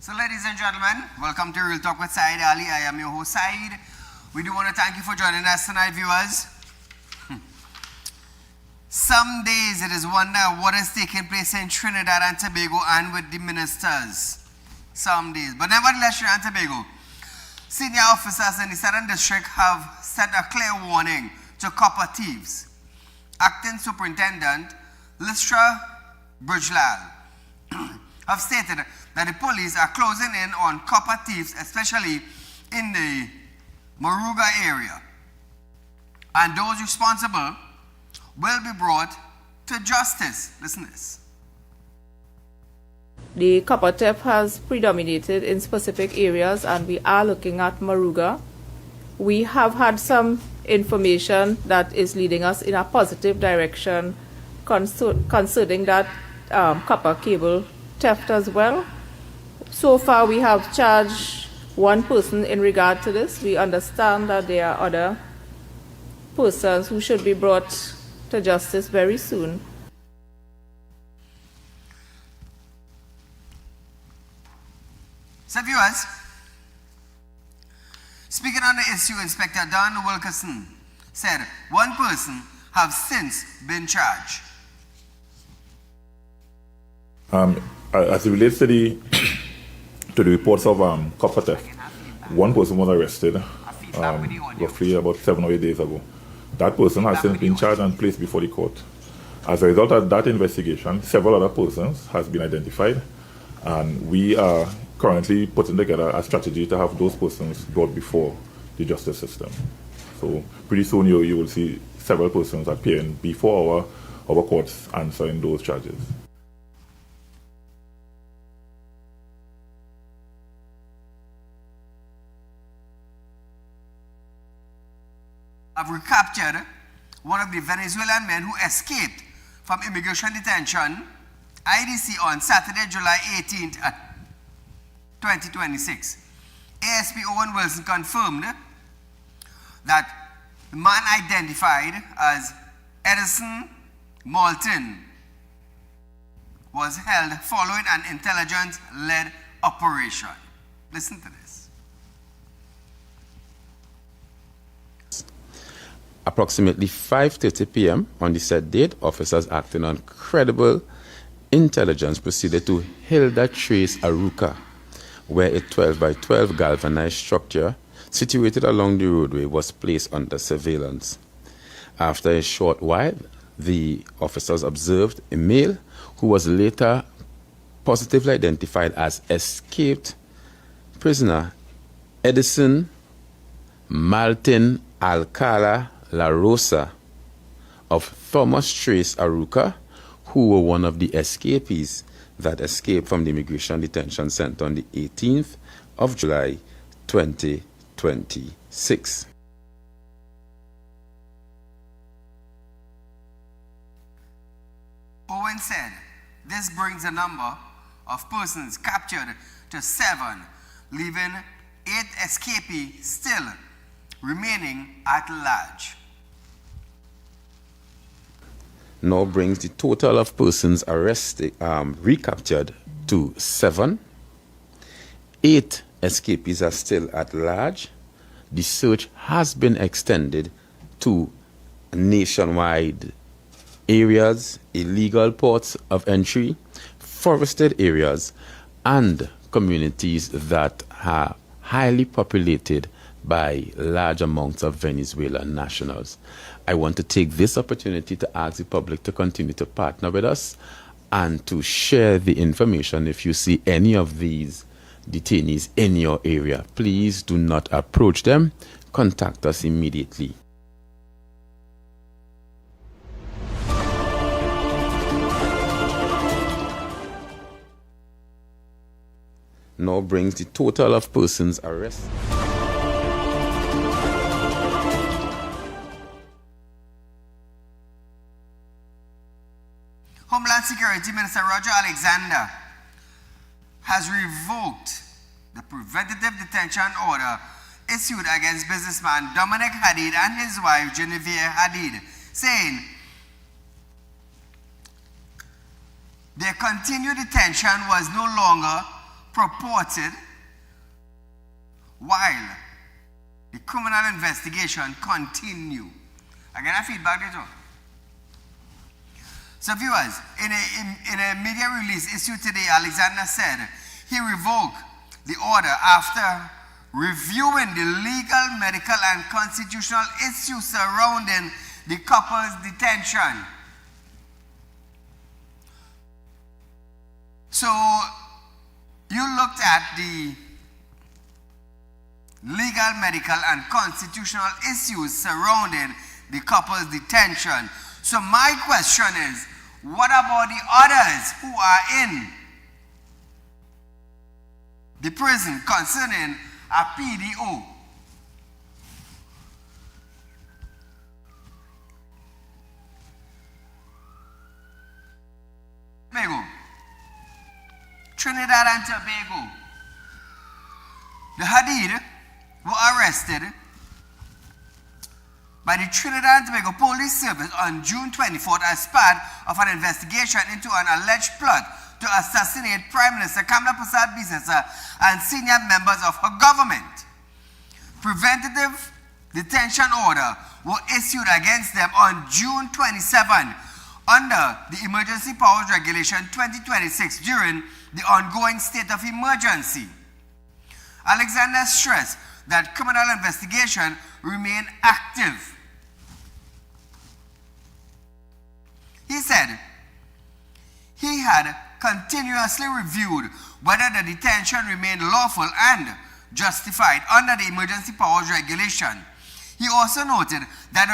So ladies and gentlemen, welcome to Real Talk with Saieed Ali. I am your host Saeed. We do want to thank you for joining us tonight, viewers. Some days it is wonder what is taking place in Trinidad and Tobago and with the ministers. Some days. But nevertheless, Trinidad and Tobago, senior officers in the Southern District have set a clear warning to copper thieves. Acting Superintendent Listra Brujlal have stated that the police are closing in on copper thieves, especially in the Moruga area. And those responsible will be brought to justice. Listen to this. The copper theft has predominated in specific areas, and we are looking at Moruga. We have had some information that is leading us in a positive direction concerning that copper cable theft as well. So far, we have charged one person in regard to this. We understand that there are other persons who should be brought to justice very soon. So viewers, speaking on the issue, Inspector Don Wilkerson said one person has since been charged. As it relates to the reports of copper theft, one person was arrested roughly about 7 or 8 days ago. That person has since been charged and placed before the court. As a result of that investigation, several other persons has been identified, and we are currently putting together a strategy to have those persons brought before the justice system. So pretty soon you will see several persons appearing before our courts answering those charges. Have recaptured one of the Venezuelan men who escaped from immigration detention, IDC, on Saturday, July 18th, 2026. ASP Owen Wilson confirmed that the man identified as Edison Malton was held following an intelligence-led operation. Listen to this. Approximately 5:30 p.m. on the said date, officers acting on credible intelligence proceeded to Hilda Trace Aruka, where a 12 by 12 galvanized structure situated along the roadway was placed under surveillance. After a short while, the officers observed a male who was later positively identified as escaped prisoner Edison Maltin Alcala La Rosa of Thomas Trace Aruka, who were one of the escapees that escaped from the immigration detention center on the 18th of July 2026. Owen said this brings the number of persons captured to 7, leaving 8 escapees still remaining at large. Now brings the total of persons arrested, recaptured to 7. 8 escapees are still at large. The search has been extended to nationwide areas, illegal ports of entry, forested areas, and communities that are highly populated by large amounts of Venezuelan nationals. I want to take this opportunity to ask the public to continue to partner with us and to share the information. If you see any of these detainees in your area, please do not approach them. Contact us immediately. Now brings the total of persons arrested. Homeland Security Minister Roger Alexander has revoked the preventative detention order issued against businessman Dominic Hadid and his wife Genevieve Hadid, saying their continued detention was no longer purported while the criminal investigation continued. Again, I feedback it on. So viewers, in a media release issued today, Alexander said he revoked the order after reviewing the legal, medical, and constitutional issues surrounding the couple's detention. So, you looked at the legal, medical, and constitutional issues surrounding the couple's detention. So my question is, what about the others who are in the prison concerning a PDO? Tobago, Trinidad and Tobago. The Hadid were arrested by the Trinidad and Tobago Police Service on June 24th as part of an investigation into an alleged plot to assassinate Prime Minister Kamla Persad-Bissessar and senior members of her government. Preventative detention order were issued against them on June 27 under the Emergency Powers Regulation 2026 during the ongoing state of emergency. Alexander stressed that criminal investigation remain active. He said he had continuously reviewed whether the detention remained lawful and justified under the Emergency Powers Regulation. He also noted that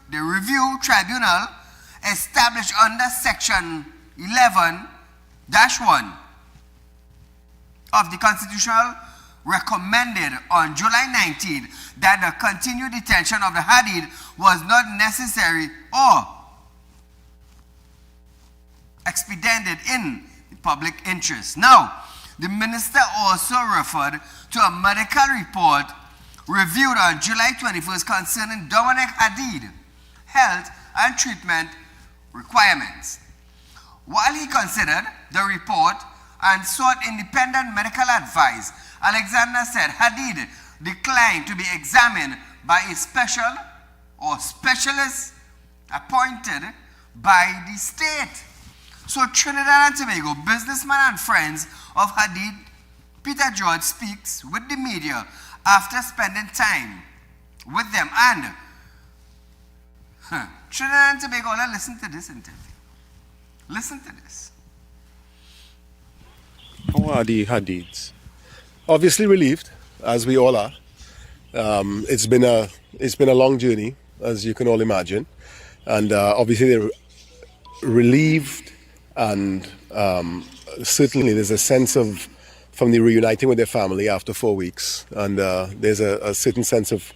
the review tribunal established under Section 11-1 of the Constitutional recommended on July 19 that the continued detention of the Hadid was not necessary or expedited in the public interest. Now, the minister also referred to a medical report reviewed on July 21st concerning Dominic Hadid health and treatment requirements. While he considered the report and sought independent medical advice, Alexander said Hadid declined to be examined by a specialist appointed by the state. So Trinidad and Tobago businessman and friends of Hadid, Peter George, speaks with the media after spending time with them. And Trinidad and Tobago, now listen to this interview. Listen to this. How are the Hadids? Obviously relieved, as we all are. It's been a long journey, as you can all imagine, and obviously they're relieved, and certainly there's a sense of from the reuniting with their family after 4 weeks, and there's a certain sense of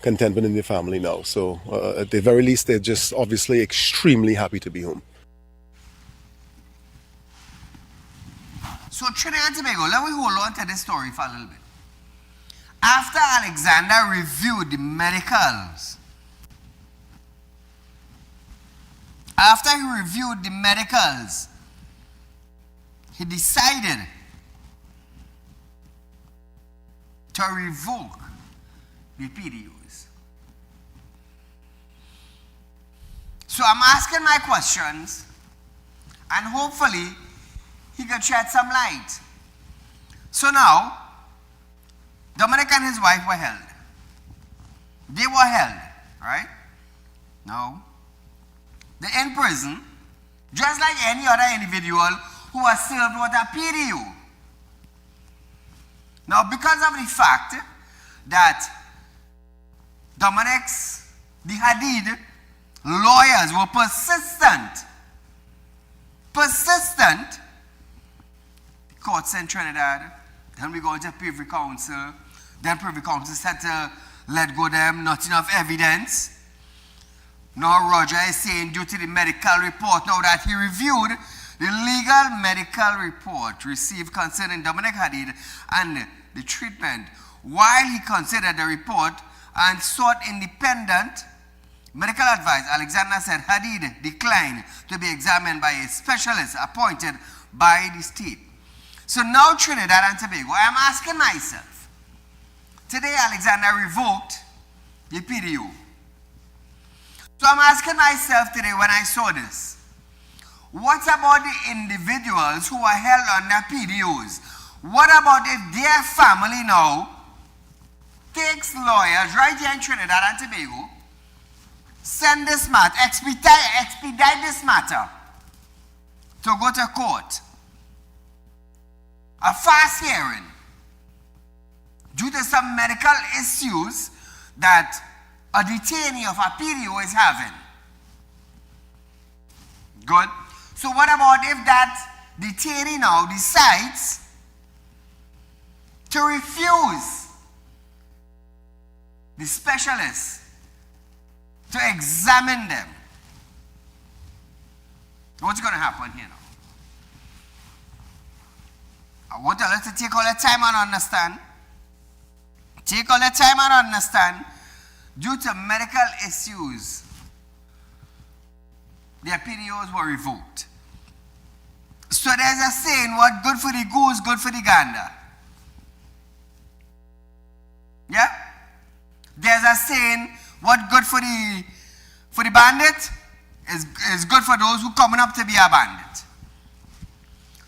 contentment in their family now. So at the very least, they're just obviously extremely happy to be home. So Trinidad and Tobago, let me hold on to this story for a little bit. After Alexander reviewed the medicals, he decided to revoke the PDUs. So I'm asking my questions, and hopefully he could shed some light. So now, Dominic and his wife were held. They were held, right? Now, they're in prison, just like any other individual who was served with a PDU. Now, because of the fact that the Hadid lawyers were persistent, the court sent Trinidad, then we go to Privy Council, then Privy Council said to let go them, not enough evidence. Now Roger is saying due to the medical report, now that he reviewed the legal medical report received concerning Dominic Hadid and the treatment, while he considered the report and sought independent medical advice, Alexander said Hadid declined to be examined by a specialist appointed by the state. So now Trinidad and Tobago, I am asking myself, today Alexander revoked the PDO. So I'm asking myself today when I saw this, what about the individuals who are held under PDOs? What about if their family now takes lawyers right here in Trinidad and Tobago, send this matter, expedite this matter to go to court, a fast hearing, due to some medical issues that a detainee of a PDO is having. Good. So what about if that detainee now decides to refuse the specialist to examine them? What's going to happen here now? I want you to take all the time and understand. Take all the time and understand. Due to medical issues, their PDOs were revoked. So there's a saying, what good for the goose, good for the gander. Yeah? There's a saying, what good for the bandit is good for those who coming up to be a bandit.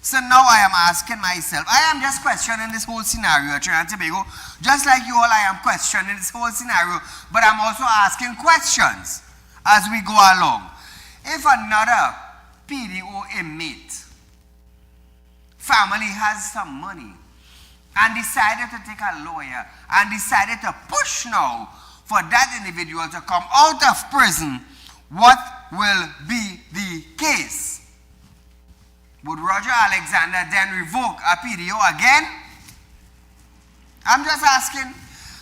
So now I am asking myself, I am just questioning this whole scenario at Trinidad and Tobago, just like you all, I am questioning this whole scenario, but I'm also asking questions as we go along. If another PDO inmate family has some money and decided to take a lawyer and decided to push now for that individual to come out of prison, what will be the case? Would Roger Alexander then revoke a PDO again? I'm just asking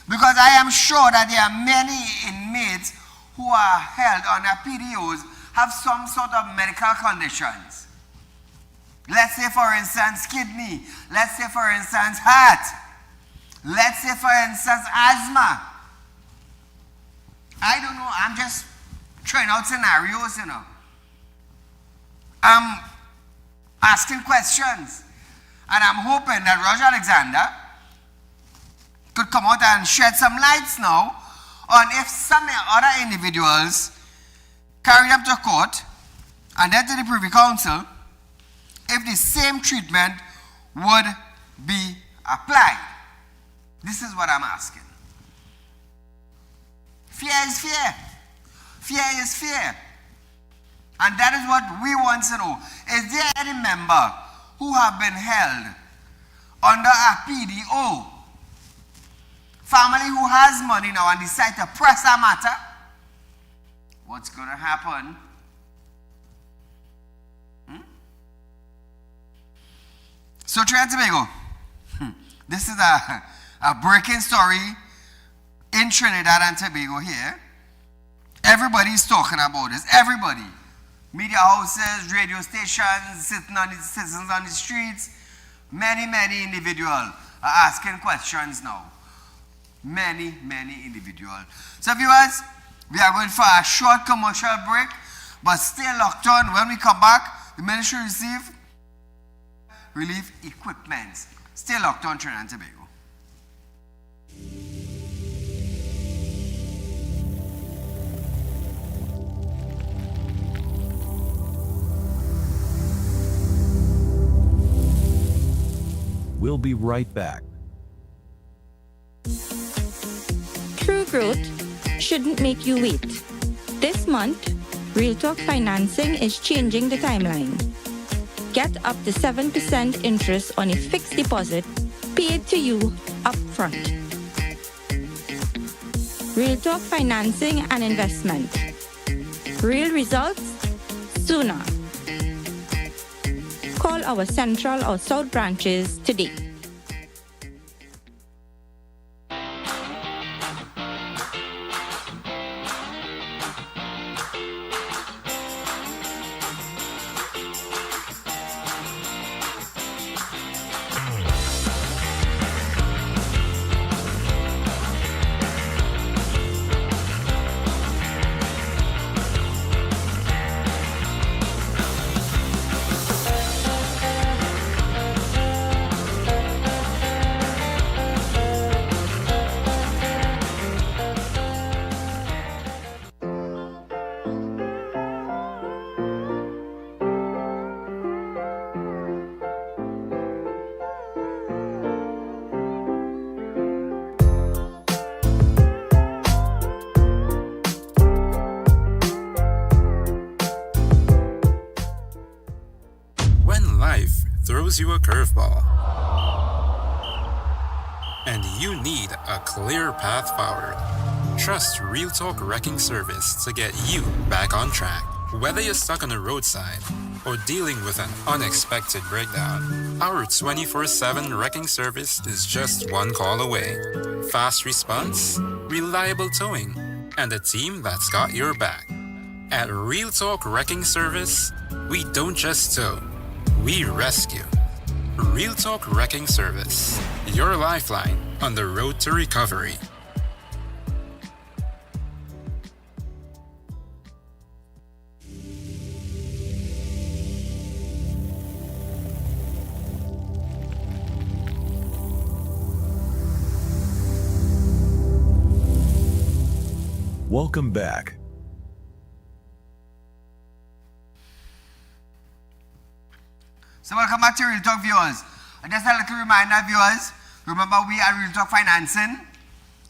because I am sure that there are many inmates who are held under PDOs have some sort of medical conditions. Let's say for instance kidney, let's say for instance heart, let's say for instance asthma. I don't know, I'm just trying out scenarios, you know. I'm asking questions, and I'm hoping that Roger Alexander could come out and shed some lights now on if some other individuals carry them to court and then to the Privy Council, if the same treatment would be applied. This is what I'm asking. Fear is fear. Fear is fear. And that is what we want to know. Is there any member who have been held under a PDO, family who has money now and decide to press a matter? What's going to happen? So Trinidad and Tobago, this is a breaking story in Trinidad and Tobago here. Everybody's talking about this. Everybody. Media houses, radio stations, citizens on the streets. Many individuals are asking questions now. Many individuals. So viewers, we are going for a short commercial break, but stay locked on. When we come back, the ministry receive relief equipment. Stay locked on Trinidad and Tobago. We'll be right back. True growth shouldn't make you wait. This month, Real Talk Financing is changing the timeline. Get up to 7% interest on a fixed deposit paid to you upfront. Real Talk Financing and Investment. Real results sooner. Call our Central or South branches today. throws you a curveball. And you need a clear path forward. Trust Real Talk Wrecking Service to get you back on track. Whether you're stuck on the roadside or dealing with an unexpected breakdown, our 24/7 wrecking service is just one call away. Fast response, reliable towing, and a team that's got your back. At Real Talk Wrecking Service, we don't just tow, we rescue. Real Talk Wrecking Service, your lifeline on the road to recovery. Welcome back. So welcome back to Real Talk viewers. And just a little reminder viewers, remember we are Real Talk Financing,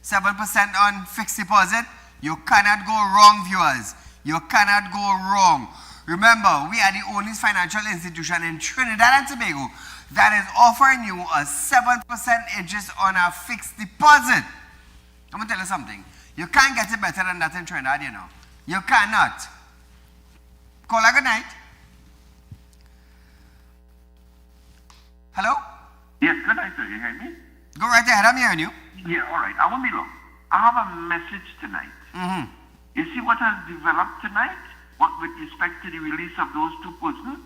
7% on fixed deposit. You cannot go wrong viewers. You cannot go wrong. Remember, we are the only financial institution in Trinidad and Tobago that is offering you a 7% interest on a fixed deposit. I'm going to tell you something. You can't get it better than that in Trinidad, you know. You cannot. Call a good night. Hello? Yes, good night, sir. You hear me? Go right ahead. I'm hearing you. Yeah, all right. I won't be long. I have a message tonight. Mm-hmm. You see what has developed tonight? What with respect to the release of those two persons?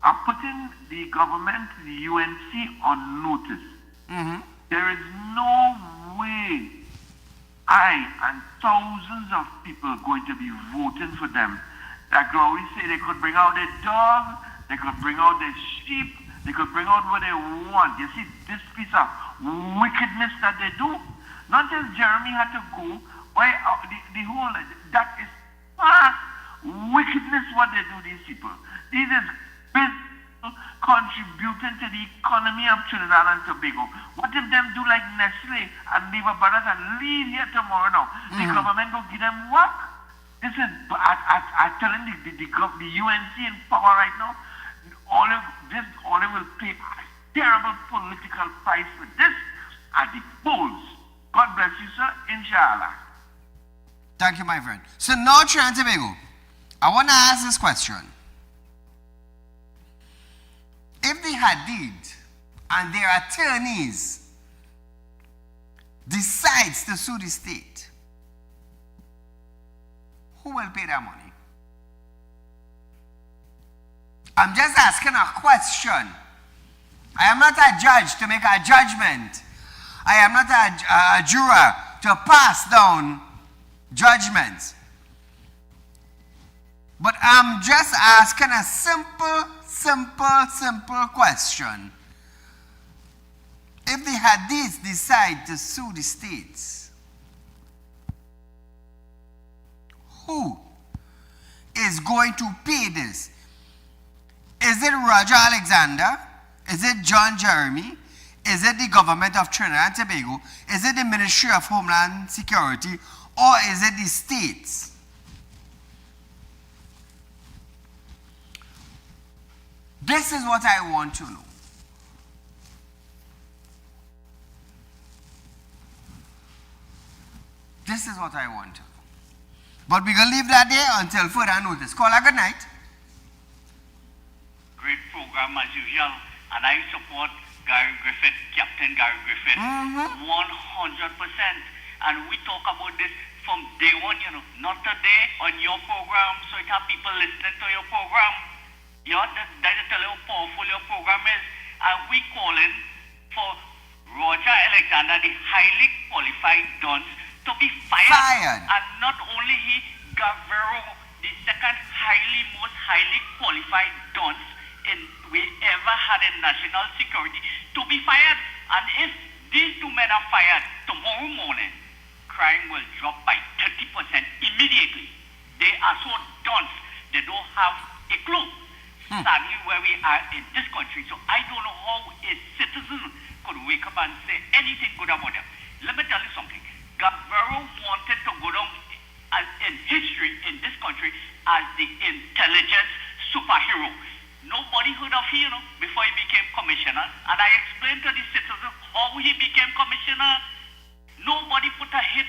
I'm putting the government, the UNC, on notice. Mm-hmm. There is no way I and thousands of people are going to be voting for them. That could always say they could bring out their dog, they could bring out their sheep, they could bring out what they want. You see, this piece of wickedness that they do. Not just Jeremy had to go, why the whole, that is wickedness what they do, these people. This is business contributing to the economy of Trinidad and Tobago. What if them do like Nestle and Lever Brothers and leave here tomorrow now? The government will give them work. This is, I'm telling the UNC in power right now, all will pay a terrible political price for this at the polls. God bless you, sir. Inshallah. Thank you, my friend. So now, Trinidad and Tobago, I want to ask this question. If the Hadid and their attorneys decides to sue the state, who will pay their money? I'm just asking a question. I am not a judge to make a judgment. I am not a juror to pass down judgments. But I'm just asking a simple question. If the Hadiths decide to sue the states, who is going to pay this? Is it Roger Alexander? Is it John Jeremy? Is it the government of Trinidad and Tobago? Is it the Ministry of Homeland Security? Or is it the states? This is what I want to know. This is what I want to know. But we're going to leave that there until further notice. Call a good night. Great program as usual. And I support Gary Griffith, Captain Gary Griffith, 100%. And we talk about this from day one, you know, not today on your program, so it have people listening to your program. You know, that tell you how powerful your program is. And we calling for Roger Alexander, the highly qualified dunce, to be fired. And not only he, Gavero, the second most highly qualified dunce we ever had in national security, to be fired. And if these two men are fired tomorrow morning, crime will drop by 30% immediately. They are so dunce, they don't have a clue. Sadly, where we are in this country, so I don't know how a citizen could wake up and say anything good about them. Let me tell you something. Gavero wanted to go down in history in this country as the intelligence superhero. Nobody heard of him, before he became commissioner, and I explained to the citizens how he became commissioner. Nobody put a hit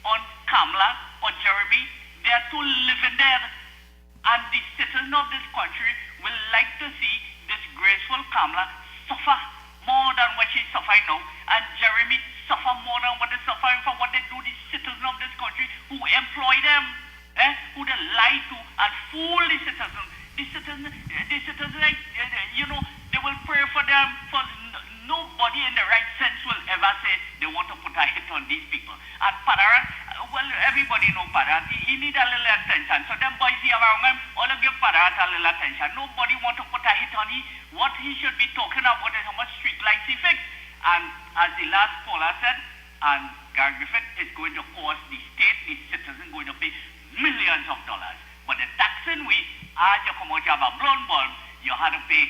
on Kamala or Jeremy. They are two living there. And the citizens of this country will like to see this graceful Kamala suffer more than what she's suffering now, and Jeremy suffer more than what they're suffering for what they do the citizens of this country who employ them, who they lie to and fool the citizens. The citizens, you know, they will pray for them. For nobody in the right sense will ever say they want to put a hit on these people. And Padaran, well, everybody know Padaran. He need a little attention. So them boys here around him, all of give Padaran a little attention. Nobody want to put a hit on him. What he should be talking about is how much street lights he fixed. And as the last caller said, and Gary Griffith is going to cost the state, the citizen going to pay millions of dollars. But the taxing we, as you come out, you have a blown bulb, you had to pay,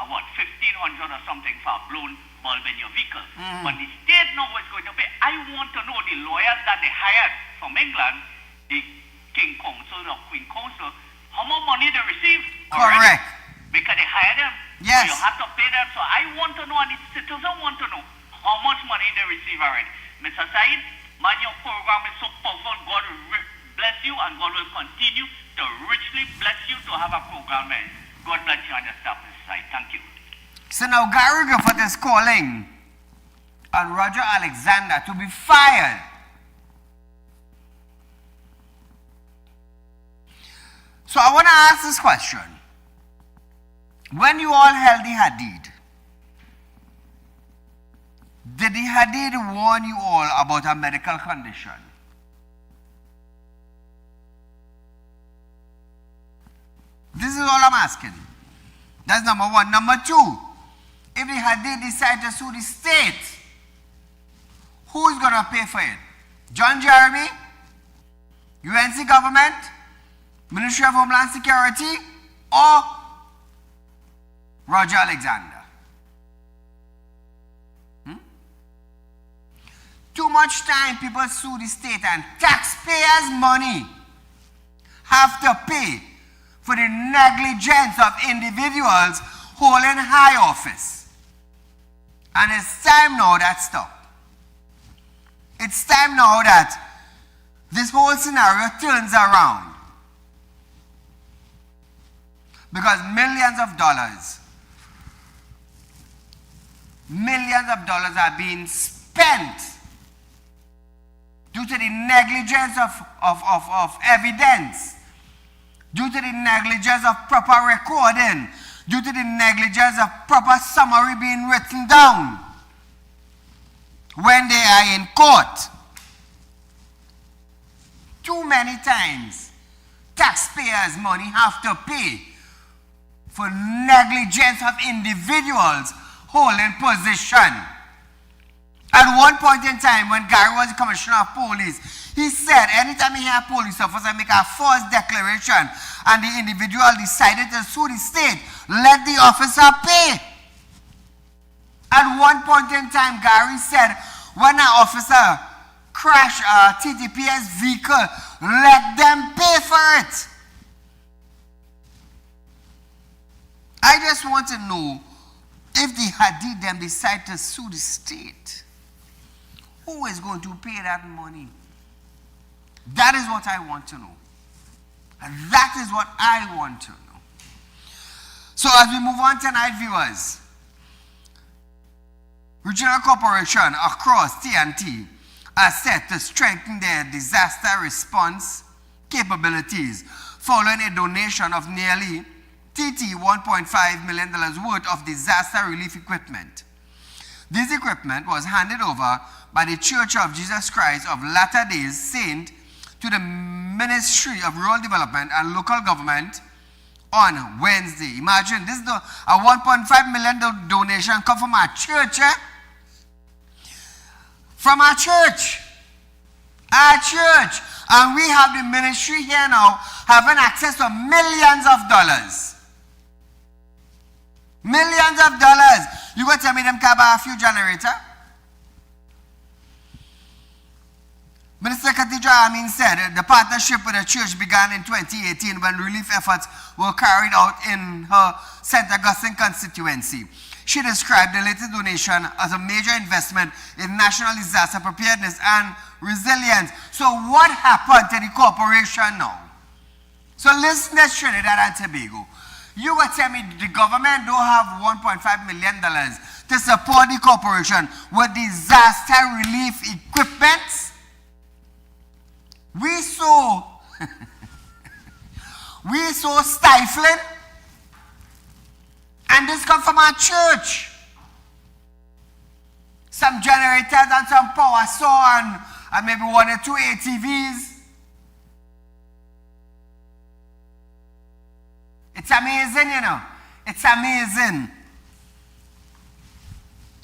what, 1,500 or something for a blown bulb in your vehicle. But the state now is going to pay. I want to know the lawyers that they hired from England, the King Council or Queen Council, how much money they receive already. Correct. Because they hired them. Yes. So you have to pay them. So I want to know, and the citizens want to know, how much money they receive already. Mr. Said, man, your program is so powerful. God bless you, and God will continue to richly bless you to have a program. God bless you on your staff, Mr. Said. Thank you. So now Gary Griffith is calling on Roger Alexander to be fired. So I want to ask this question. When you all held the Hadid, did the Hadid warn you all about a medical condition? This is all I'm asking. That's number one. Number two, if the Hadid decide to sue the state, who is going to pay for it? John Jeremy? UNC government? Ministry of Homeland Security? Or Roger Alexander? Too much time people sue the state and taxpayers' money have to pay for the negligence of individuals holding high office. And it's time now that stop. It's time now that this whole scenario turns around. Because millions of dollars are being spent due to the negligence of evidence, due to the negligence of proper recording, due to the negligence of proper summary being written down when they are in court. Too many times, taxpayers' money have to pay for negligence of individuals holding position. At one point in time, when Gary was the commissioner of police, he said anytime he hear a police officer make a false declaration and the individual decided to sue the state, let the officer pay. At one point in time, Gary said when an officer crash a TTPS vehicle, let them pay for it. I just want to know if the Hadid them decide to sue the state, who is going to pay that money? That is what I want to know. And that is what I want to know. So as we move on tonight, viewers, regional corporations across TNT are set to strengthen their disaster response capabilities following a donation of nearly $1.5 million worth of disaster relief equipment. This equipment was handed over by the Church of Jesus Christ of Latter-day Saints to the Ministry of Rural Development and Local Government on Wednesday. Imagine, this is a $1.5 million donation come from our church. From our church. Our church. And we have the ministry here now having access to millions of dollars. Millions of dollars. You go tell me them can buy a few generator? Minister Minister Khadija Amin said the partnership with the church began in 2018 when relief efforts were carried out in her St. Augustine constituency. She described the latest donation as a major investment in national disaster preparedness and resilience. So what happened to the corporation now? So listen to Trinidad and Tobago. You will tell me the government don't have $1.5 million to support the corporation with disaster relief equipment? We so stifling, and this comes from our church. Some generators and some power saw and maybe 1 or 2 ATVs. It's amazing, you know. It's amazing.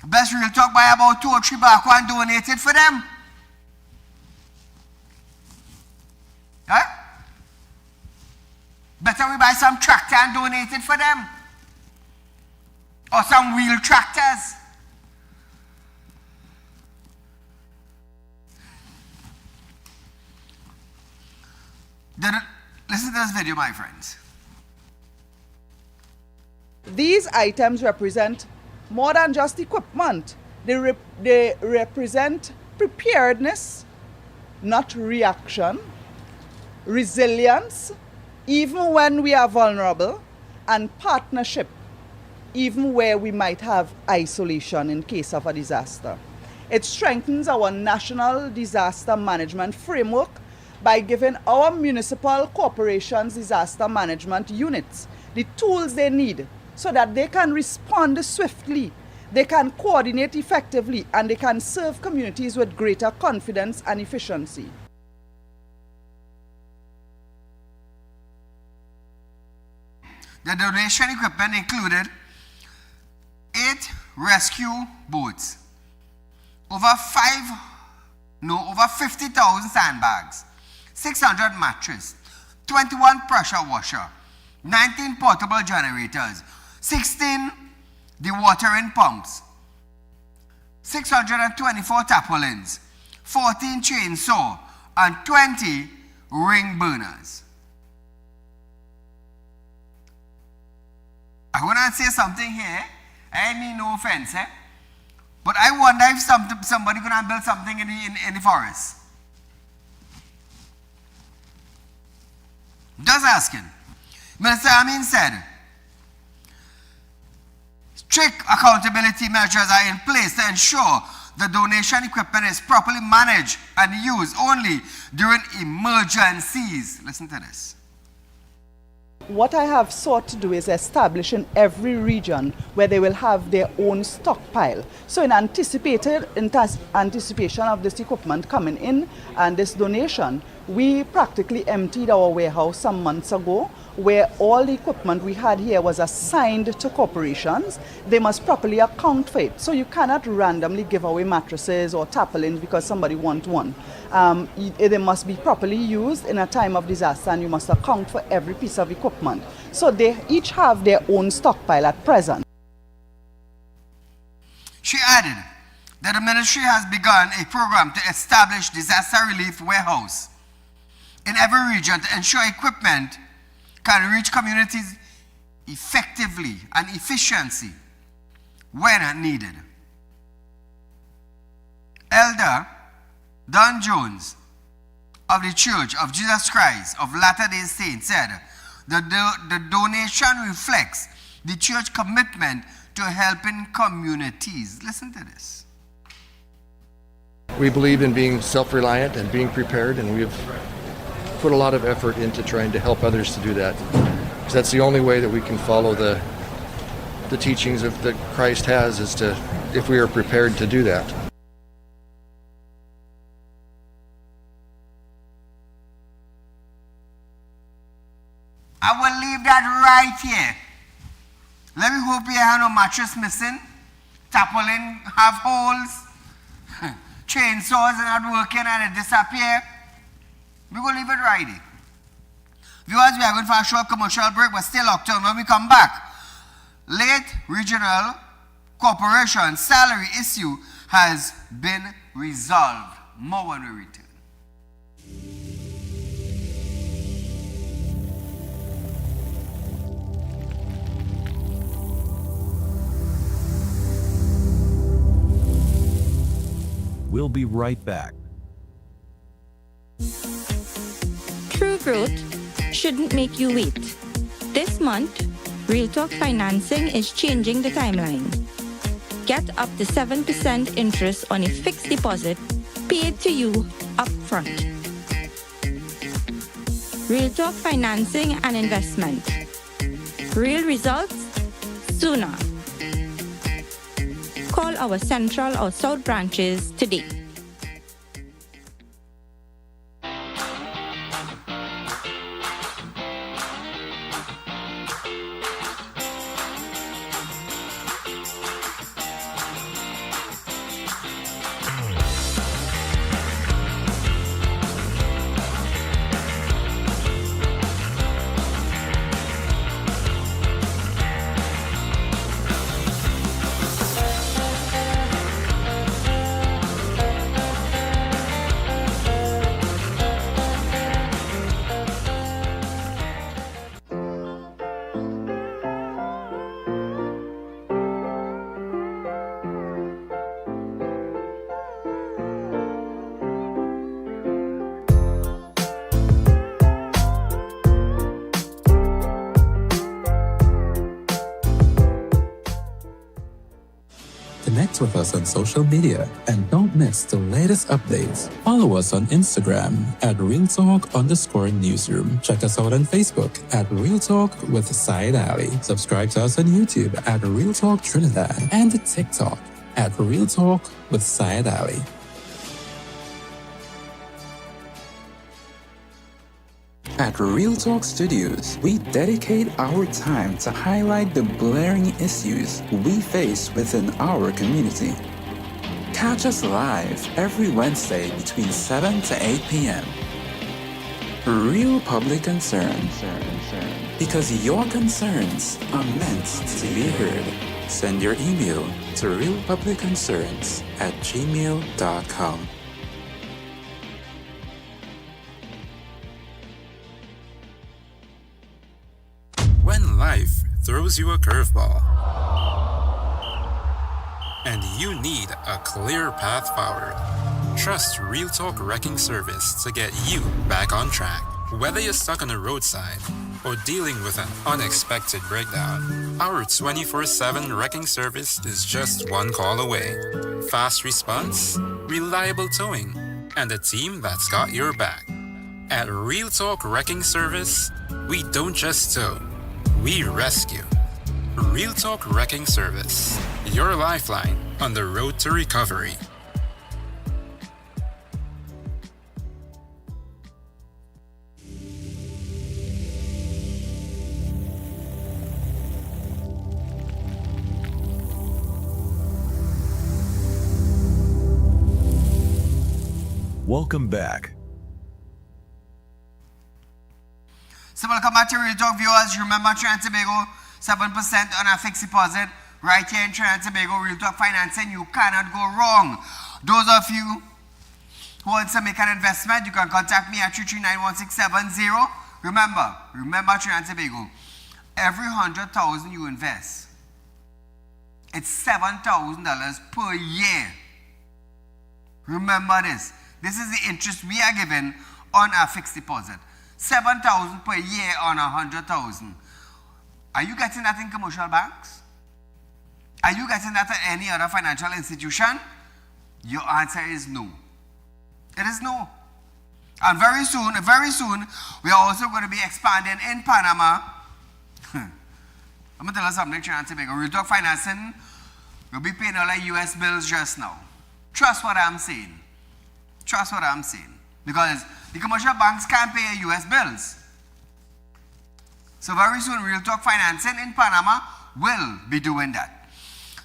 Best Real Talk by about 2 or 3 back and donated for them. Huh? Better we buy some tractor and donate it for them. Or some wheel tractors. Listen to this video, my friends. These items represent more than just equipment. They represent preparedness, not reaction, resilience, even when we are vulnerable, and partnership, even where we might have isolation in case of a disaster. It strengthens our national disaster management framework by giving our municipal corporations disaster management units the tools they need so that they can respond swiftly, they can coordinate effectively, and they can serve communities with greater confidence and efficiency. The donation equipment included 8 rescue boats, over 50,000 sandbags, 600 mattresses, 21 pressure washer, 19 portable generators, 16 dewatering pumps, 624 tarpaulins, 14 chainsaw, and 20 ring burners. I want to say something here. I mean no offense, but I wonder if somebody gonna build something in the forest. Just asking. Minister Amin said, strict accountability measures are in place to ensure the donation equipment is properly managed and used only during emergencies. Listen to this. What I have sought to do is establish in every region where they will have their own stockpile. So in anticipation of this equipment coming in and this donation, we practically emptied our warehouse some months ago, where all the equipment we had here was assigned to corporations. They must properly account for it. So you cannot randomly give away mattresses or tarpaulins because somebody wants one. They must be properly used in a time of disaster, and you must account for every piece of equipment. So they each have their own stockpile at present. She added that the ministry has begun a program to establish disaster relief warehouse in every region to ensure equipment can reach communities effectively and efficiently when needed. Elder Don Jones of the Church of Jesus Christ of Latter-day Saints said the donation reflects the church commitment to helping communities. Listen to this. We believe in being self-reliant and being prepared, and we've put a lot of effort into trying to help others to do that. Because that's the only way that we can follow the teachings that Christ has, is to, if we are prepared to do that. I will leave that right here. Let me hope you have no mattress missing, tarpaulin have holes, chainsaws are not working and it disappear. We're going to leave it right here. Viewers, we are going for a short commercial break, but still locked on. When we come back, late regional corporation salary issue has been resolved. More when we return. We'll be right back. True growth shouldn't make you wait. This month, Real Talk Financing is changing the timeline. Get up to 7% interest on a fixed deposit paid to you upfront. Real Talk Financing and Investment. Real results sooner. Call our Central or South branches today. Connect with us on social media and don't miss the latest updates. Follow us on Instagram at RealTalk_Newsroom. Check us out on Facebook at Real Talk with Saieed Ali. Subscribe to us on YouTube at Real Talk Trinidad and TikTok at Real Talk with Saieed Ali. At Real Talk Studios, we dedicate our time to highlight the glaring issues we face within our community. Catch us live every Wednesday between 7 to 8 p.m. Real Public Concerns. Because your concerns are meant to be heard. Send your email to realpublicconcerns@gmail.com. When life throws you a curveball and you need a clear path forward, trust Real Talk Wrecking Service to get you back on track. Whether you're stuck on a roadside or dealing with an unexpected breakdown, our 24/7 wrecking service is just one call away. Fast response, reliable towing, and a team that's got your back. At Real Talk Wrecking Service, we don't just tow, we rescue. Real Talk Wrecking Service, your lifeline on the road to recovery. Welcome back. So welcome back to Real Talk viewers. Remember Trinidad and Tobago, 7% on a fixed deposit. Right here in Trinidad and Tobago, Real Talk Financing, you cannot go wrong. Those of you who want to make an investment, you can contact me at 3391670. Remember Trinidad and Tobago, every 100,000 you invest, it's $7,000 per year. Remember this. This is the interest we are given on our fixed deposit. $7,000 per year on 100,000. Are you getting that in commercial banks? Are you getting that at any other financial institution? Your answer is no. It is no. And very soon, we are also going to be expanding in Panama. I'm going to tell you something, Trinidad and Tobago. Real Talk Financing will be paying all our US bills just now. Trust what I'm saying. Trust what I'm saying. Because the commercial banks can't pay your US bills. So very soon, Real Talk Financing in Panama will be doing that.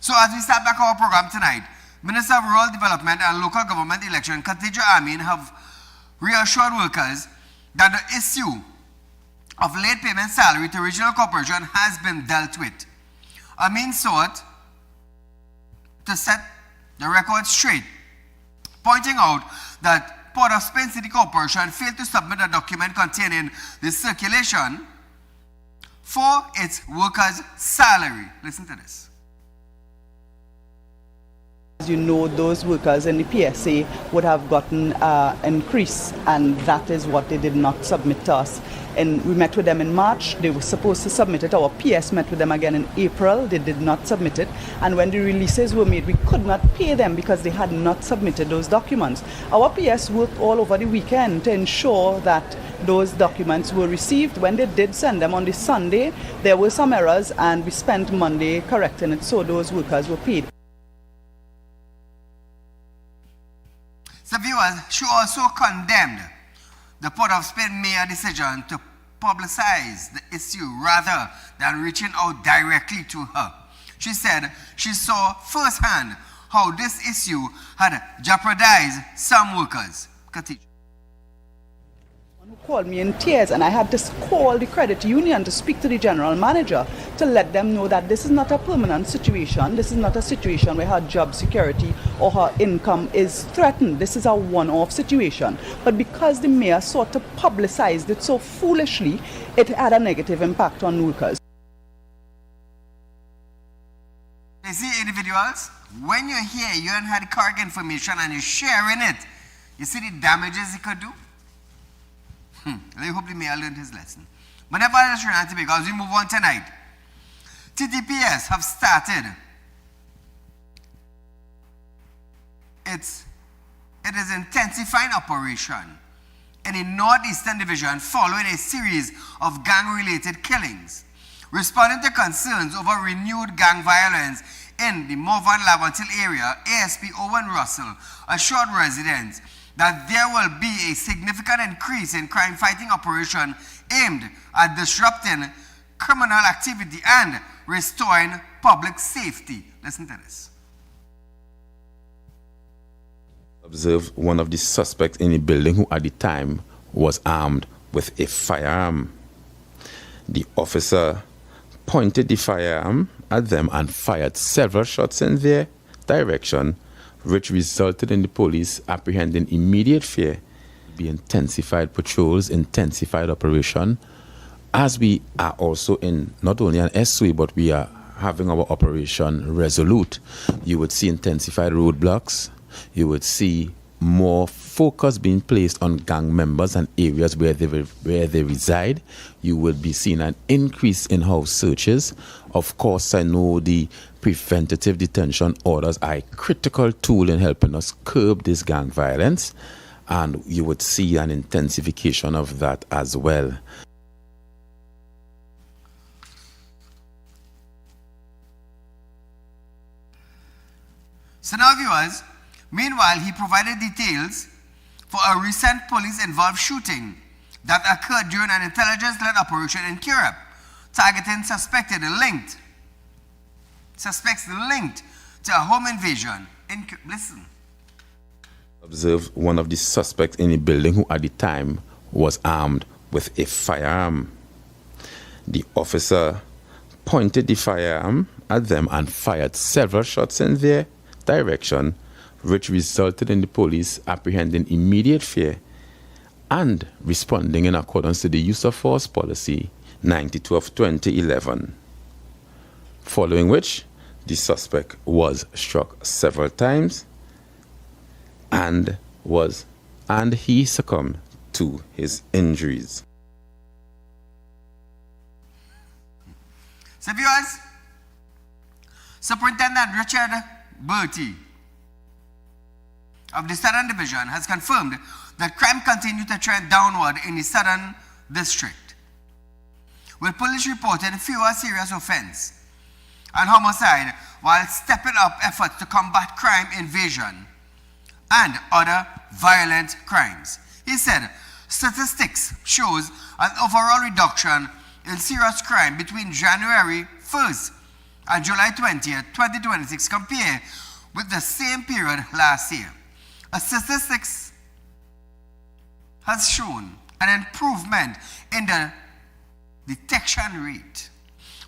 So as we start back our program tonight, Minister of Rural Development and Local Government Election, Khadija Amin, have reassured workers that the issue of late payment salary to regional corporation has been dealt with. Amin sought to set the record straight, pointing out that Port of Spain City Corporation failed to submit a document containing the circulation for its workers' salary. Listen to this. You know, those workers in the PSA would have gotten increase, and that is what they did not submit to us. And we met with them in March. They were supposed to submit it. Our PS met with them again in April. They did not submit it. And when the releases were made, we could not pay them because they had not submitted those documents. Our PS worked all over the weekend to ensure that those documents were received. When they did send them on the Sunday, there were some errors, and we spent Monday correcting it, so those workers were paid. So viewers, she also condemned the Port of Spain mayor decision to publicize the issue rather than reaching out directly to her. She said she saw firsthand how this issue had jeopardized some workers. Khadija Called me in tears, and I had to call the credit union to speak to the general manager to let them know that this is not a permanent situation. This is not a situation where her job security or her income is threatened. This is a one-off situation. But because the mayor sought to publicize it so foolishly, it had a negative impact on workers. You see, individuals, when you're here, you haven't had correct information and you're sharing it, you see the damages it could do? I hope the mayor learned his lesson. But nevertheless, as we move on tonight, TTPS have started it is intensifying operation in the Northeastern Division following a series of gang-related killings. Responding to concerns over renewed gang violence in the Morvan Lavantil area, ASP Owen Russell assured residents that there will be a significant increase in crime-fighting operation aimed at disrupting criminal activity and restoring public safety. Listen to this. Observed one of the suspects in the building who at the time was armed with a firearm. The officer pointed the firearm at them and fired several shots in their direction, which resulted in the police apprehending immediate fear. Be intensified patrols, intensified operation, as we are also in not only an SOE, but we are having our Operation Resolute. You would see intensified roadblocks. You would see more focus being placed on gang members and areas where they reside. You will be seeing an increase in house searches. Of course, I know the preventative detention orders are a critical tool in helping us curb this gang violence, and you would see an intensification of that as well. So now, viewers, meanwhile, he provided details for a recent police-involved shooting that occurred during an intelligence-led operation in Europe, targeting suspects linked to a home invasion. Listen. Observed one of the suspects in the building who at the time was armed with a firearm. The officer pointed the firearm at them and fired several shots in their direction, which resulted in the police apprehending immediate fear and responding in accordance to the use of force policy 92 of 2011. Following which, the suspect was struck several times and he succumbed to his injuries. So viewers, Superintendent Richard Bertie of the Southern Division has confirmed that crime continued to trend downward in the Southern District, with police reporting fewer serious offense and homicide while stepping up efforts to combat crime invasion and other violent crimes. He said statistics shows an overall reduction in serious crime between January 1st and July 20th, 2026 compared with the same period last year. Statistics has shown an improvement in the detection rate,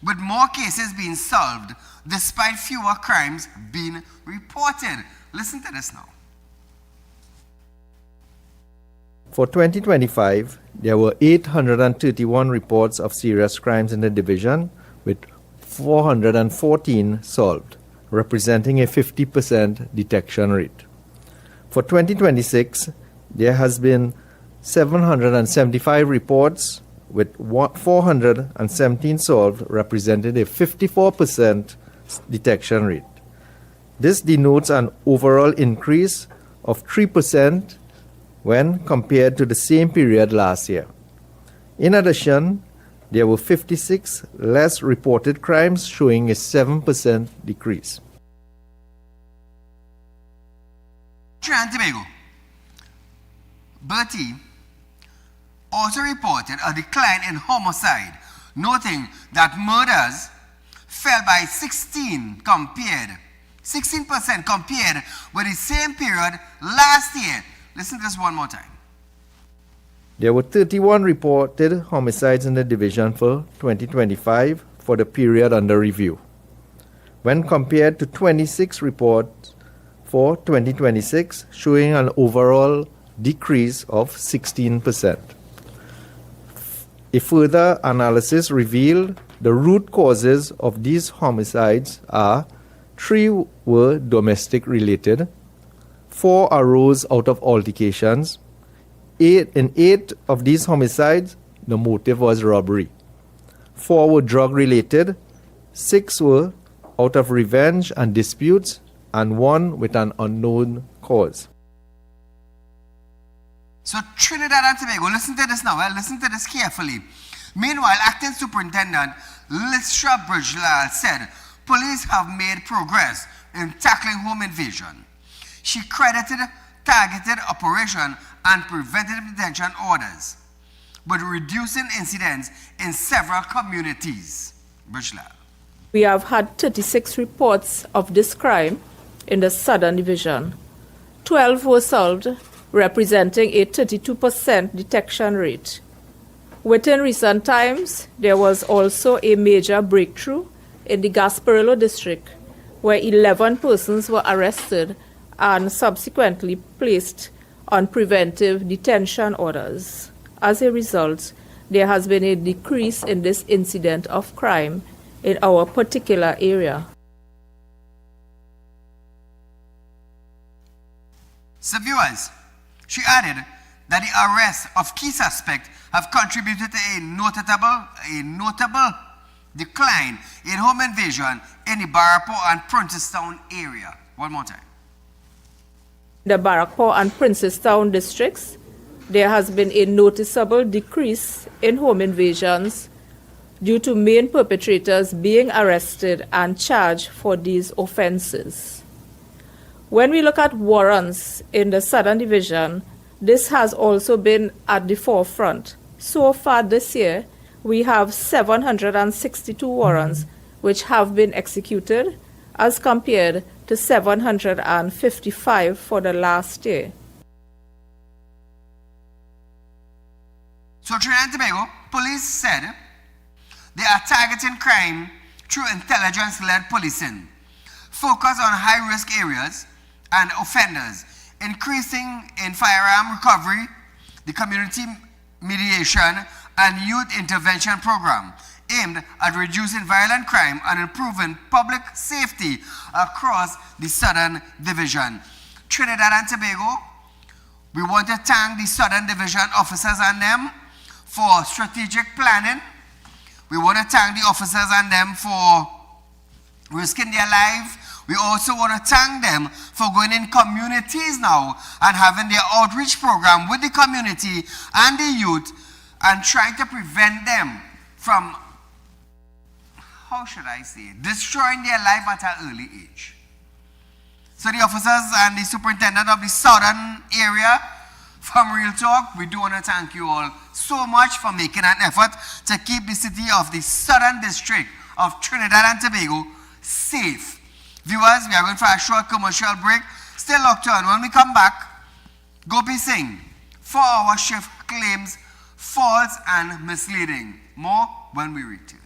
with more cases being solved despite fewer crimes being reported. Listen to this now. For 2025, there were 831 reports of serious crimes in the division, with 414 solved. representing a 50% detection rate. For 2026, there has been 775 reports with 417 solved, representing a 54% detection rate. This denotes an overall increase of 3% when compared to the same period last year. In addition, there were 56 less reported crimes, showing a 7% decrease. Trinidad and Tobago. Bertie also reported a decline in homicide, noting that murders fell by 16% compared with the same period last year. Listen to this one more time. There were 31 reported homicides in the division for 2025 for the period under review, when compared to 26 reports for 2026, showing an overall decrease of 16%. A further analysis revealed the root causes of these homicides are 3 were domestic related, 4 arose out of altercations. In 8 of these homicides, the motive was robbery. 4 were drug related, 6 were out of revenge and disputes, and 1 with an unknown cause. So Trinidad and Tobago, listen to this now, listen to this carefully. Meanwhile, Acting Superintendent Listra Bridgelal said police have made progress in tackling home invasion. She credited targeted operation and preventative detention orders, but reducing incidents in several communities. Bridgelal. We have had 36 reports of this crime in the Southern Division. 12 were solved, representing a 32% detection rate. Within recent times, there was also a major breakthrough in the Gasparillo district, where 11 persons were arrested and subsequently placed on preventive detention orders. As a result, there has been a decrease in this incident of crime in our particular area. So viewers, she added that the arrest of key suspects have contributed to a notable decline in home invasion in the Barrapo and Princestown area. One more time. The Barrapo and Princestown districts, there has been a noticeable decrease in home invasions due to main perpetrators being arrested and charged for these offenses. When we look at warrants in the Southern Division, this has also been at the forefront. So far this year, we have 762 warrants which have been executed as compared to 755 for the last year. So Trinidad and Tobago, police said they are targeting crime through intelligence-led policing, focus on high-risk areas and offenders, increasing in firearm recovery, the community mediation and youth intervention program aimed at reducing violent crime and improving public safety across the Southern Division. Trinidad and Tobago, we want to thank the Southern Division officers and them for strategic planning. We want to thank the officers and them for risking their life. We also want to thank them for going in communities now and having their outreach program with the community and the youth and trying to prevent them from, how should I say, destroying their life at an early age. So the officers and the superintendent of the southern area from Real Talk, we do want to thank you all so much for making an effort to keep the city of the Southern District of Trinidad and Tobago safe. Viewers, we are going for a short commercial break. Stay locked on. When we come back, Gopi Singh, 4-hour shift claims false and misleading. More when we return.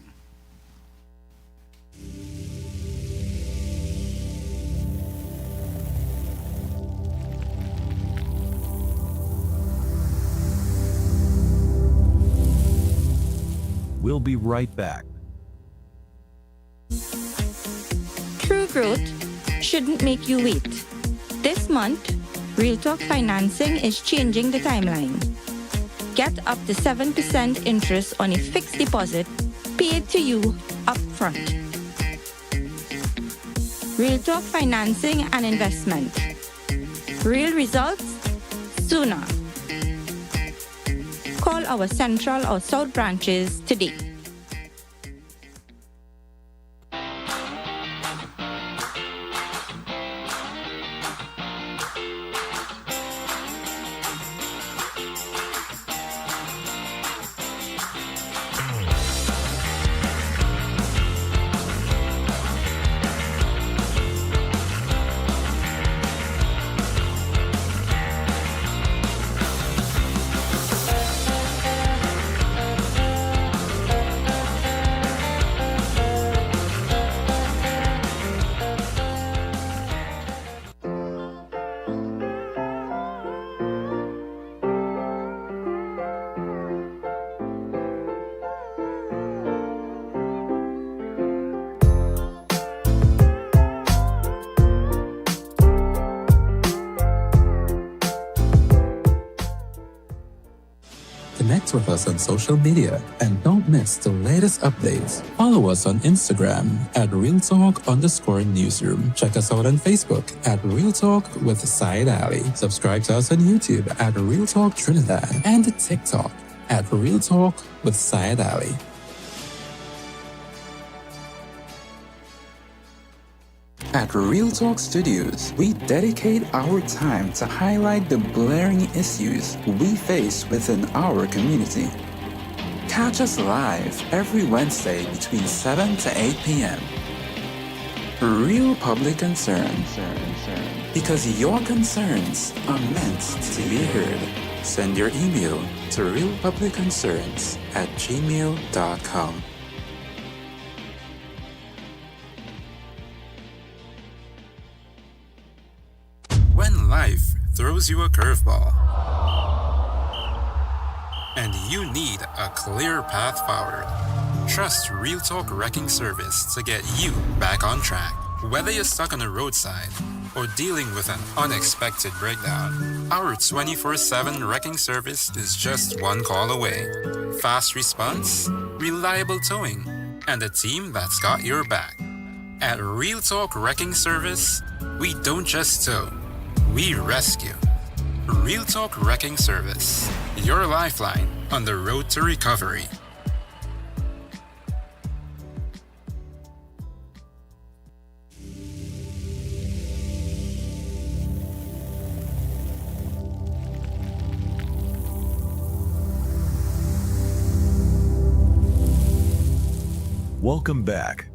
We'll be right back. True growth shouldn't make you wait. This month, Real Talk Financing is changing the timeline. Get up to 7% interest on a fixed deposit paid to you upfront. Real Talk Financing and Investment. Real results sooner. Call our Central or South branches today. Connect with us on social media and don't miss the latest updates. Follow us on Instagram at RealTalk_Newsroom. Check us out on Facebook at Real Talk with Saieed Ali. Subscribe to us on YouTube at Real Talk Trinidad and TikTok at Real Talk with Saieed Ali. At Real Talk Studios, we dedicate our time to highlight the glaring issues we face within our community. Catch us live every Wednesday between 7 to 8 p.m. Real Public Concerns. Because your concerns are meant to be heard. Send your email to realpublicconcerns@gmail.com. When life throws you a curveball and you need a clear path forward, trust Real Talk Wrecking Service to get you back on track. Whether you're stuck on the roadside or dealing with an unexpected breakdown, our 24/7 wrecking service is just one call away. Fast response, reliable towing, and a team that's got your back. At Real Talk Wrecking Service, we don't just tow, we rescue. Real Talk Wrecking Service, your lifeline on the road to recovery. Welcome back.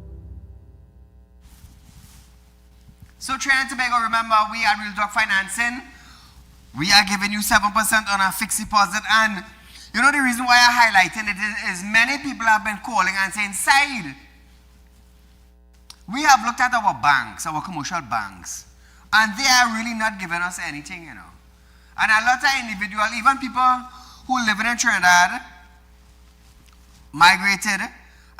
So Trinidad and Tobago, remember, we are Real Talk Financing. We are giving you 7% on a fixed deposit. And you know the reason why I'm highlighting it is many people have been calling and saying, Said, we have looked at our banks, our commercial banks, and they are really not giving us anything, you know. And a lot of individuals, even people who live in Trinidad, migrated,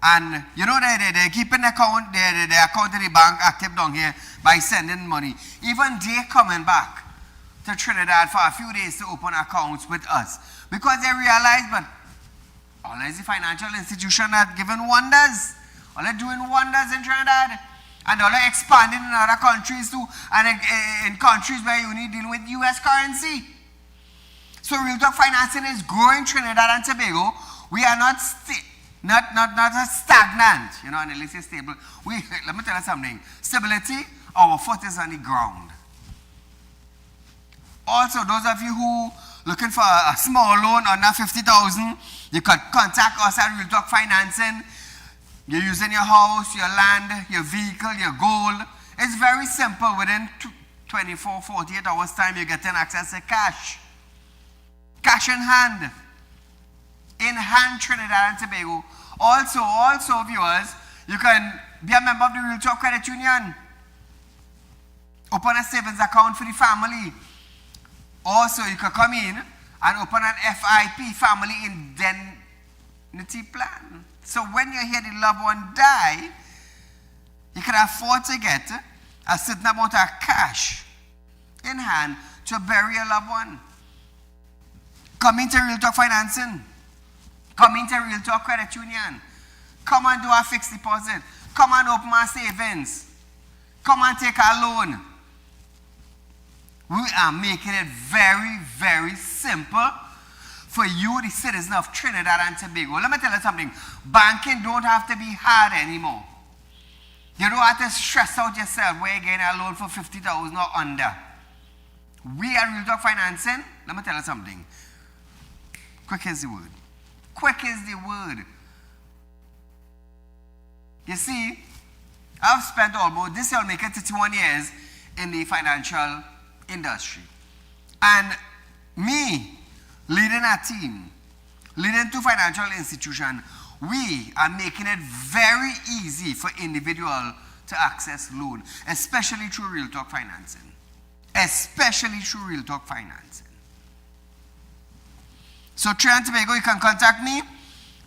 and you know they keeping the account, their account in the bank active down here by sending money. Even they coming back to Trinidad for a few days to open accounts with us because they realize, but all is the financial institution that giving wonders, all are doing wonders in Trinidad, and all are expanding in other countries too, and in countries where you need dealing with U.S. currency. So Real Talk Financing is growing Trinidad and Tobago. We are not stagnant, you know, and at least it's stable. Let me tell you something. Stability, our foot is on the ground. Also, those of you who looking for a small loan under 50,000, you can contact us at Real Talk Financing. You're using your house, your land, your vehicle, your gold. It's very simple. Within 24, 48 hours time, you're getting access to cash. Cash in hand. In hand, Trinidad and Tobago. Also, viewers, you can be a member of the Real Talk Credit Union. Open a savings account for the family. Also, you can come in and open an FIP, Family Indemnity Plan. So when you hear the loved one die, you can afford to get a certain amount of cash in hand to bury a loved one. Come into Real Talk Financing. Come into Real Talk Credit Union. Come and do a fixed deposit. Come and open my savings. Come and take a loan. We are making it very, very simple for you, the citizen of Trinidad and Tobago. Let me tell you something. Banking don't have to be hard anymore. You don't have to stress out yourself where you're getting a loan for 50,000 or under. We at Real Talk Financing, let me tell you something. Quick is the word. Quick is the word. You see, I've spent almost, this year will make it 31 years in the financial industry. And me, leading a team, leading two financial institutions, we are making it very easy for individuals to access loan, especially through Real Talk Financing. Especially through Real Talk Financing. So Trinidad and Tobago, you can contact me,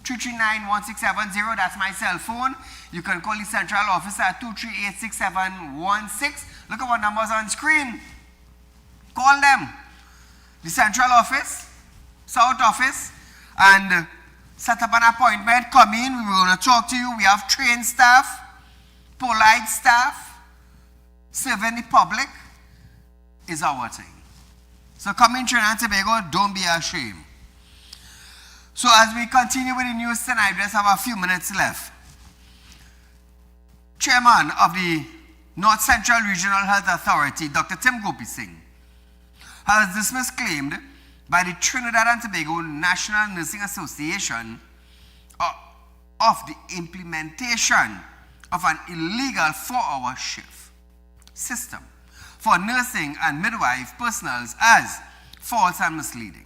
339-1670, that's my cell phone. You can call the central office at 238-6716. Look at what numbers on screen. Call them. The central office, south office, and set up an appointment. Come in, we're going to talk to you. We have trained staff, polite staff, serving the public is our thing. So come in, Trinidad and Tobago, don't be ashamed. So as we continue with the news tonight, we just have a few minutes left. Chairman of the North Central Regional Health Authority, Dr. Tim Gopi Singh, has dismissed claims by the Trinidad and Tobago National Nursing Association of the implementation of an illegal 4-hour shift system for nursing and midwife personnel as false and misleading.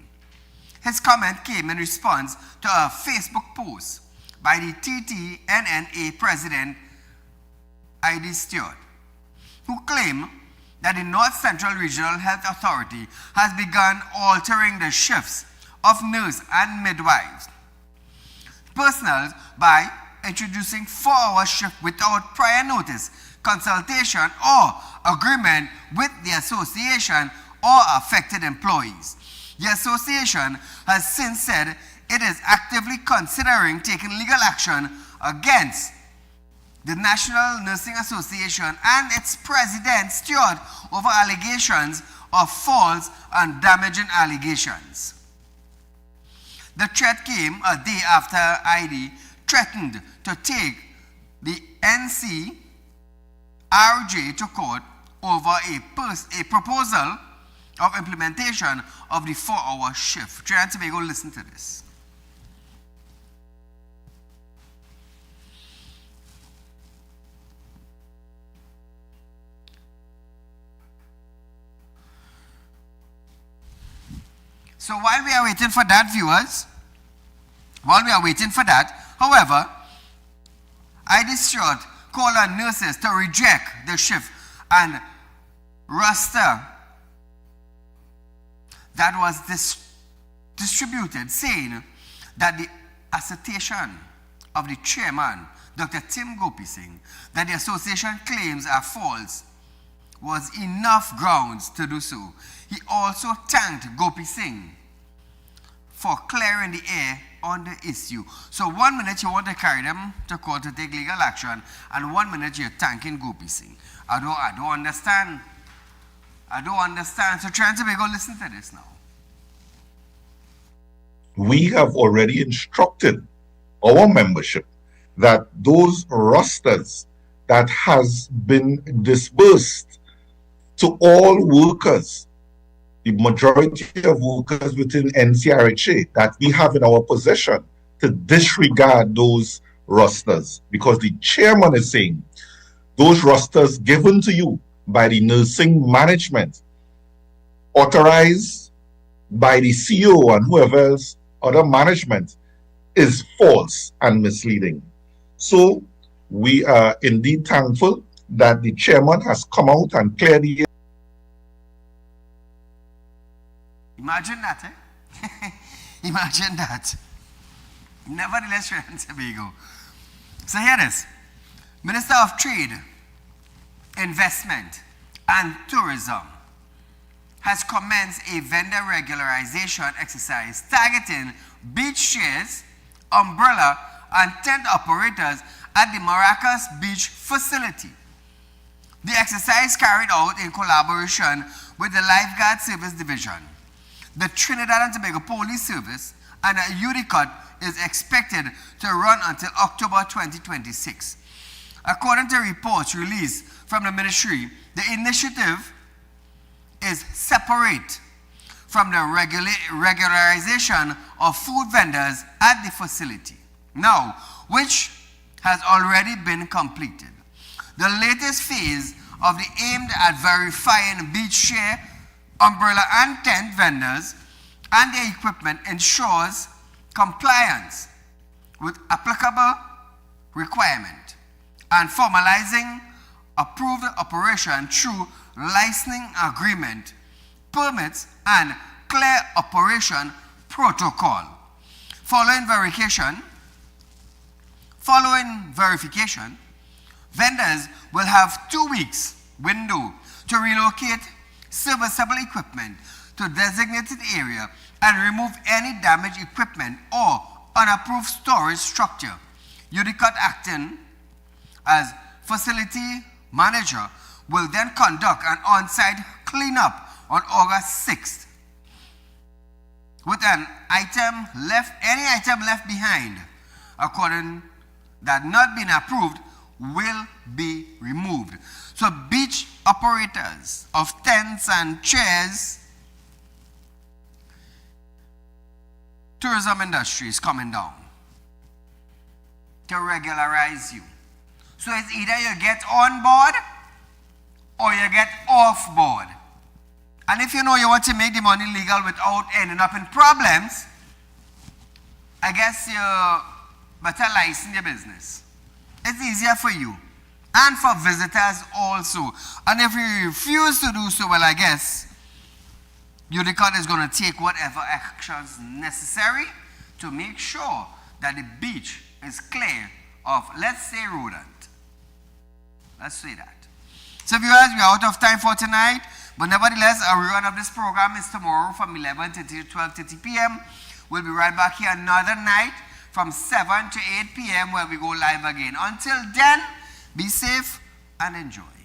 His comment came in response to a Facebook post by the TTNNA President I.D. Stewart, who claimed that the North Central Regional Health Authority has begun altering the shifts of nurse and midwives personnel by introducing 4-hour shift without prior notice, consultation, or agreement with the association or affected employees. The association has since said it is actively considering taking legal action against the National Nursing Association and its president, Stewart, over allegations of false and damaging allegations. The threat came a day after ID threatened to take the NCRJ to court over a proposal of implementation of the 4-hour shift. Trinidad and Tobago, listen to this. So while we are waiting for that, viewers, however, ID Stewart called on nurses to reject the shift and roster that was distributed, saying that the assertion of the chairman, Dr. Tim Gopi Singh, that the association claims are false was enough grounds to do so. He also thanked Gopi Singh for clearing the air on the issue. So 1 minute you want to carry them to court to take legal action, and 1 minute you're thanking Gopi Singh. I don't understand. So Trinidad and Tobago, listen to this now. We have already instructed our membership that those rosters that has been disbursed to all workers, the majority of workers within NCRHA, that we have in our possession, to disregard those rosters, because the chairman is saying those rosters given to you by the nursing management, authorized by the CEO and whoever else, other management, is false and misleading. So we are indeed thankful that the chairman has come out and cleared the air. Imagine that, eh? Imagine that. Nevertheless, Trinidad and Tobago. So here it is. Minister of Trade, Investment and Tourism has commenced a vendor regularization exercise targeting beach shares, umbrella, and tent operators at the Maracas Beach facility. The exercise carried out in collaboration with the Lifeguard Service Division, the Trinidad and Tobago Police Service, and a UDICOT is expected to run until October 2026. According to reports released from the ministry, the initiative is separate from the regularization of food vendors at the facility, now which has already been completed. The latest phase of the aimed at verifying beach share, umbrella and tent vendors and their equipment ensures compliance with applicable requirement and formalizing approved operation through licensing agreement, permits, and clear operation protocol. Following verification, vendors will have 2 weeks window to relocate serviceable equipment to designated area and remove any damaged equipment or unapproved storage structure. UDICOT acting as facility manager will then conduct an on-site cleanup on August 6th. With any item left behind, according that not been approved, will be removed. So beach operators of tents and chairs, tourism industry is coming down to regularize you. So it's either you get on board or you get off board. And if you know you want to make the money legal without ending up in problems, I guess you better license your business. It's easier for you and for visitors also. And if you refuse to do so, well, I guess UDICOT is going to take whatever actions necessary to make sure that the beach is clear of, let's say, rodent. Let's say that. So viewers, we are out of time for tonight, but nevertheless, a rerun of this program is tomorrow from 11:30 to 12:30 p.m. We'll be right back here another night from 7 to 8 p.m. where we go live again. Until then, be safe and enjoy.